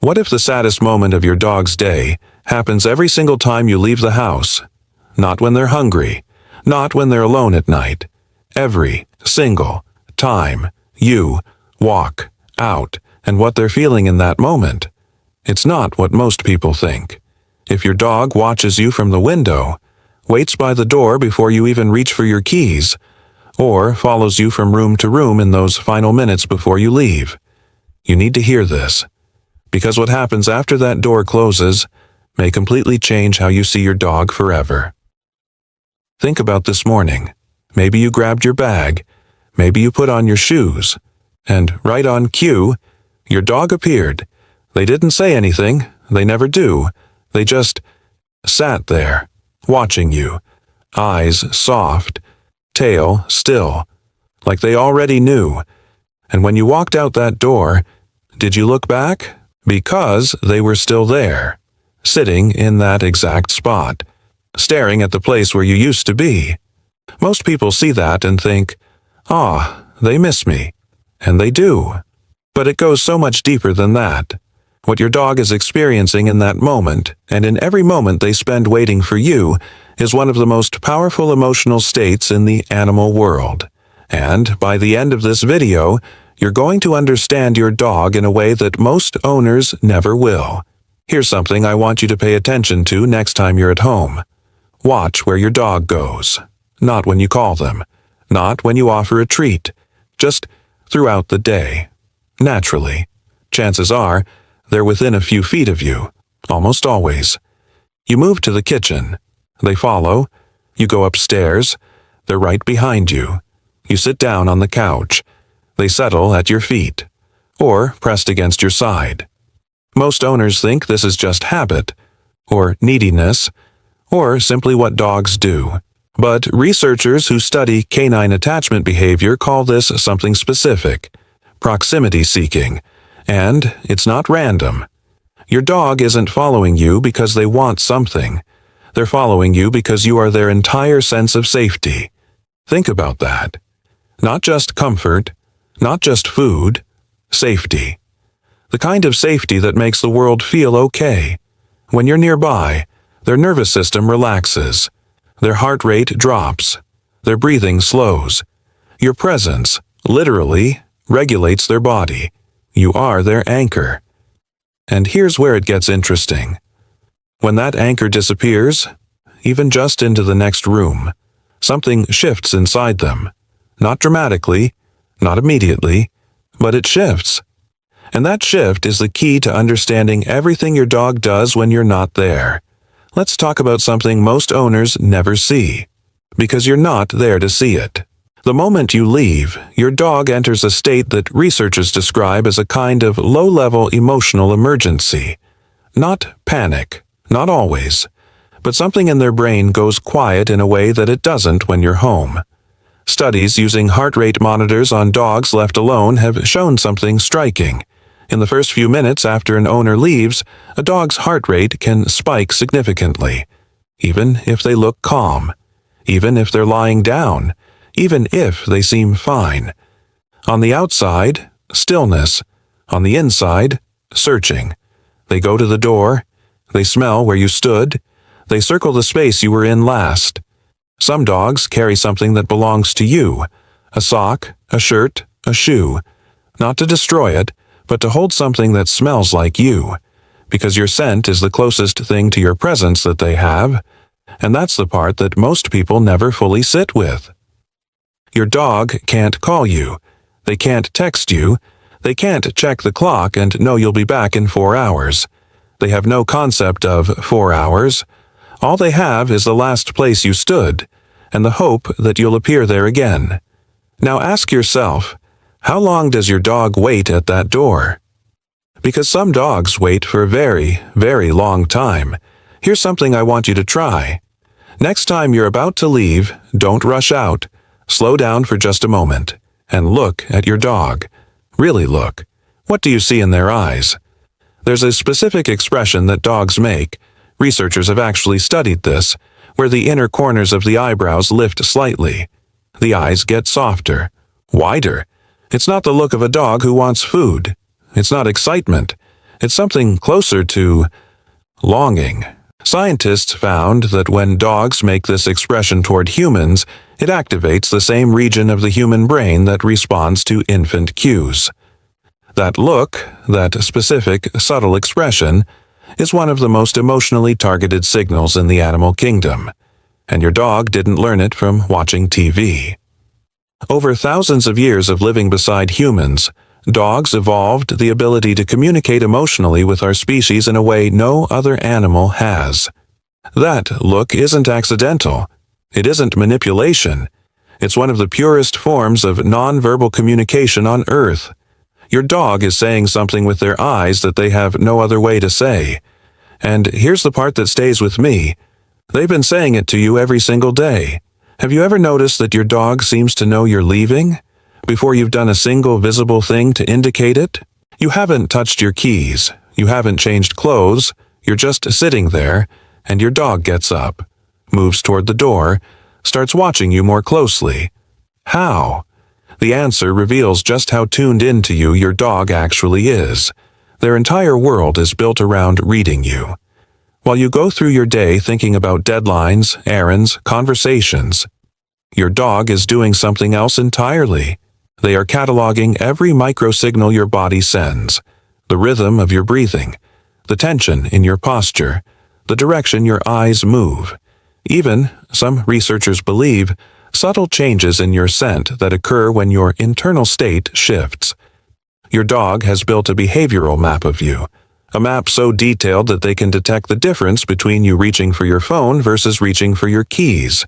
What if the saddest moment of your dog's day happens every single time you leave the house? Not when they're hungry, not when they're alone at night. Every single time you walk out and what they're feeling in that moment. It's not what most people think. If your dog watches you from the window, waits by the door before you even reach for your keys, or follows you from room to room in those final minutes before you leave, you need to hear this. Because what happens after that door closes may completely change how you see your dog forever. Think about this morning. Maybe you grabbed your bag, maybe you put on your shoes, and right on cue, your dog appeared. They didn't say anything, they never do. They just sat there, watching you, eyes soft, tail still, like they already knew. And when you walked out that door, did you look back? Because they were still there, sitting in that exact spot, staring at the place where you used to be. Most people see that and think, they miss me. And they do. But it goes so much deeper than that. What your dog is experiencing in that moment, and in every moment they spend waiting for you, is one of the most powerful emotional states in the animal world. And by the end of this video, you're going to understand your dog in a way that most owners never will. Here's something I want you to pay attention to next time you're at home. Watch where your dog goes. Not when you call them. Not when you offer a treat. Just throughout the day. Naturally. Chances are, they're within a few feet of you. Almost always. You move to the kitchen. They follow. You go upstairs. They're right behind you. You sit down on the couch. They settle at your feet, or pressed against your side. Most owners think this is just habit, or neediness, or simply what dogs do. But researchers who study canine attachment behavior call this something specific, proximity seeking, and it's not random. Your dog isn't following you because they want something. They're following you because you are their entire sense of safety. Think about that. Not just comfort, not just food, safety. The kind of safety that makes the world feel okay. When you're nearby, their nervous system relaxes. Their heart rate drops. Their breathing slows. Your presence, literally, regulates their body. You are their anchor. And here's where it gets interesting. When that anchor disappears, even just into the next room, something shifts inside them. Not dramatically, not immediately, but it shifts. And that shift is the key to understanding everything your dog does when you're not there. Let's talk about something most owners never see, because you're not there to see it. The moment you leave, your dog enters a state that researchers describe as a kind of low-level emotional emergency. Not panic, not always, but something in their brain goes quiet in a way that it doesn't when you're home. Studies using heart rate monitors on dogs left alone have shown something striking. In the first few minutes after an owner leaves, a dog's heart rate can spike significantly, even if they look calm, even if they're lying down, even if they seem fine. On the outside, stillness. On the inside, searching. They go to the door. They smell where you stood. They circle the space you were in last. Some dogs carry something that belongs to you. A sock, a shirt, a shoe. Not to destroy it, but to hold something that smells like you. Because your scent is the closest thing to your presence that they have. And that's the part that most people never fully sit with. Your dog can't call you. They can't text you. They can't check the clock and know you'll be back in 4 hours. They have no concept of 4 hours. All they have is the last place you stood, and the hope that you'll appear there again. Now ask yourself, how long does your dog wait at that door? Because some dogs wait for a very, very long time. Here's something I want you to try. Next time you're about to leave, don't rush out. Slow down for just a moment, and look at your dog. Really look. What do you see in their eyes? There's a specific expression that dogs make. Researchers have actually studied this, where the inner corners of the eyebrows lift slightly. The eyes get softer, wider. It's not the look of a dog who wants food. It's not excitement. It's something closer to longing. Scientists found that when dogs make this expression toward humans, it activates the same region of the human brain that responds to infant cues. That look, that specific, subtle expression, is one of the most emotionally targeted signals in the animal kingdom, and your dog didn't learn it from watching TV. Over thousands of years of living beside humans, dogs evolved the ability to communicate emotionally with our species in a way no other animal has. That look isn't accidental. It isn't manipulation. It's one of the purest forms of nonverbal communication on Earth. Your dog is saying something with their eyes that they have no other way to say. And here's the part that stays with me. They've been saying it to you every single day. Have you ever noticed that your dog seems to know you're leaving before you've done a single visible thing to indicate it? You haven't touched your keys. You haven't changed clothes. You're just sitting there, and your dog gets up, moves toward the door, starts watching you more closely. How? The answer reveals just how tuned into you your dog actually is. Their entire world is built around reading you. While you go through your day thinking about deadlines, errands, conversations, your dog is doing something else entirely. They are cataloging every microsignal your body sends, the rhythm of your breathing, the tension in your posture, the direction your eyes move. Even, some researchers believe, subtle changes in your scent that occur when your internal state shifts. Your dog has built a behavioral map of you, a map so detailed that they can detect the difference between you reaching for your phone versus reaching for your keys,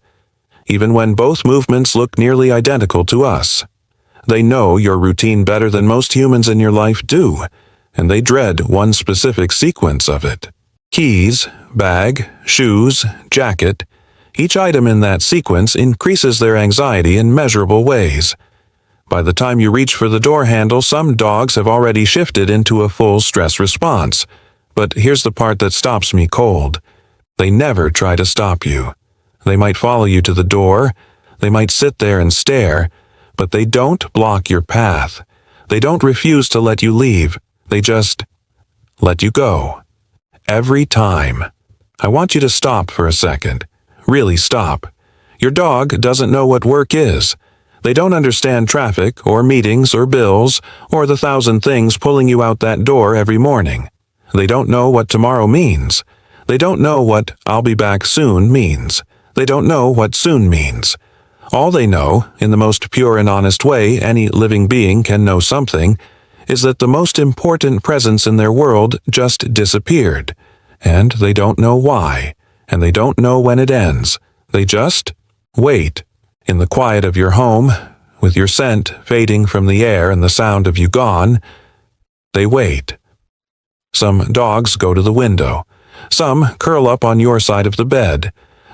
even when both movements look nearly identical to us. They know your routine better than most humans in your life do, and they dread one specific sequence of it. Keys, bag, shoes, jacket, each item in that sequence increases their anxiety in measurable ways. By the time you reach for the door handle, some dogs have already shifted into a full stress response. But here's the part that stops me cold. They never try to stop you. They might follow you to the door, they might sit there and stare, but they don't block your path. They don't refuse to let you leave. They just let you go. Every time. I want you to stop for a second. Really stop. Your dog doesn't know what work is. They don't understand traffic or meetings or bills or the 1,000 things pulling you out that door every morning. They don't know what tomorrow means. They don't know what "I'll be back soon" means. They don't know what soon means. All they know, in the most pure and honest way any living being can know something, is that the most important presence in their world just disappeared. And they don't know why. And they don't know when it ends. They just wait. In the quiet of your home, with your scent fading from the air and the sound of you gone, they wait. Some dogs go to the window. Some curl up on your side of the bed,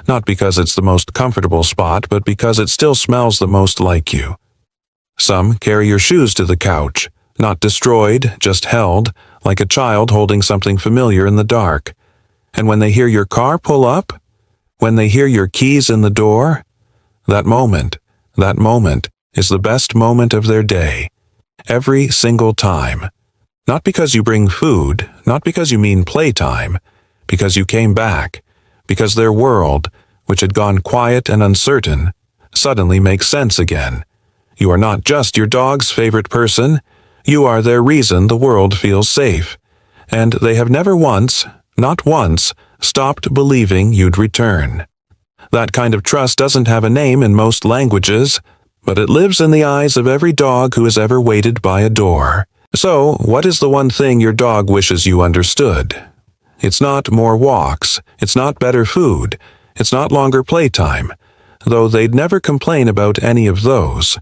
not because it's the most comfortable spot, but because it still smells the most like you. Some carry your shoes to the couch, not destroyed, just held, like a child holding something familiar in the dark. And when they hear your car pull up, when they hear your keys in the door, that moment is the best moment of their day. Every single time. Not because you bring food, not because you mean playtime, because you came back, because their world, which had gone quiet and uncertain, suddenly makes sense again. You are not just your dog's favorite person, you are their reason the world feels safe. And they have never once, not once, stopped believing you'd return. That kind of trust doesn't have a name in most languages, but it lives in the eyes of every dog who has ever waited by a door. So, what is the one thing your dog wishes you understood? It's not more walks, it's not better food, it's not longer playtime, though they'd never complain about any of those.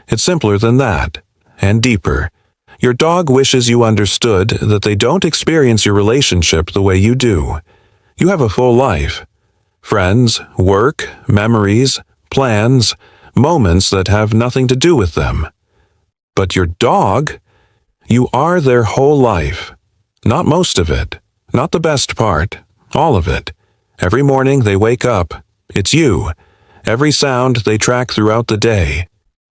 It's simpler than that, and deeper. Your dog wishes you understood that they don't experience your relationship the way you do. You have a full life. Friends, work, memories, plans, moments that have nothing to do with them. But your dog, you are their whole life. Not most of it, not the best part, all of it. Every morning they wake up, it's you. Every sound they track throughout the day,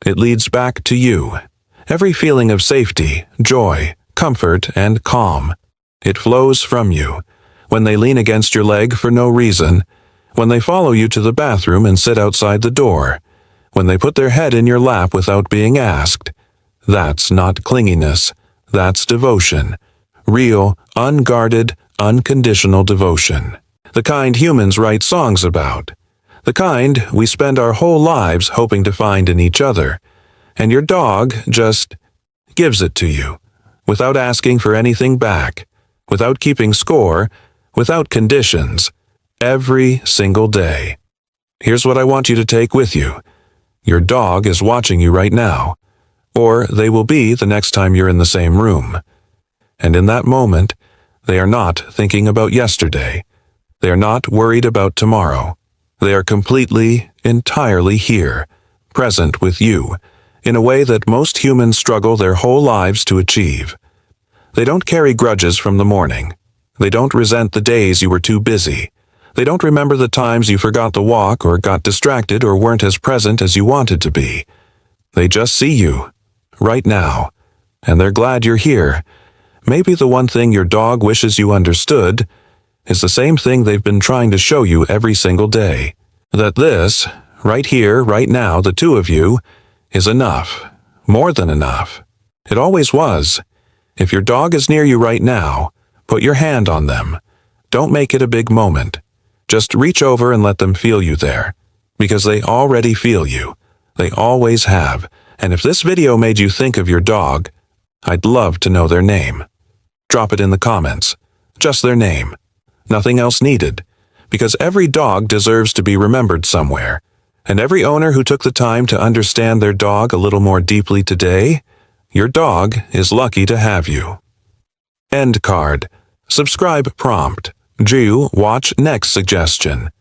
it leads back to you. Every feeling of safety, joy, comfort, and calm, It flows from you. When they lean against your leg for no reason, when they follow you to the bathroom and sit outside the door, when they put their head in your lap without being asked. That's not clinginess. That's devotion. Real, unguarded, unconditional devotion. The kind humans write songs about. The kind we spend our whole lives hoping to find in each other. And your dog just gives it to you, without asking for anything back, without keeping score, without conditions, every single day. Here's what I want you to take with you. Your dog is watching you right now, or they will be the next time you're in the same room. And in that moment, they are not thinking about yesterday. They are not worried about tomorrow. They are completely, entirely here, present with you, in a way that most humans struggle their whole lives to achieve. They don't carry grudges from the morning. They don't resent the days you were too busy. They don't remember the times you forgot the walk or got distracted or weren't as present as you wanted to be. They just see you, right now, and they're glad you're here. Maybe the one thing your dog wishes you understood is the same thing they've been trying to show you every single day. That this, right here, right now, the two of you, is enough. More than enough. It always was. If your dog is near you right now, put your hand on them. Don't make it a big moment. Just reach over and let them feel you there. Because they already feel you. They always have. And if this video made you think of your dog, I'd love to know their name. Drop it in the comments. Just their name. Nothing else needed. Because every dog deserves to be remembered somewhere. And every owner who took the time to understand their dog a little more deeply today, your dog is lucky to have you. End card. Subscribe prompt. Watch next suggestion.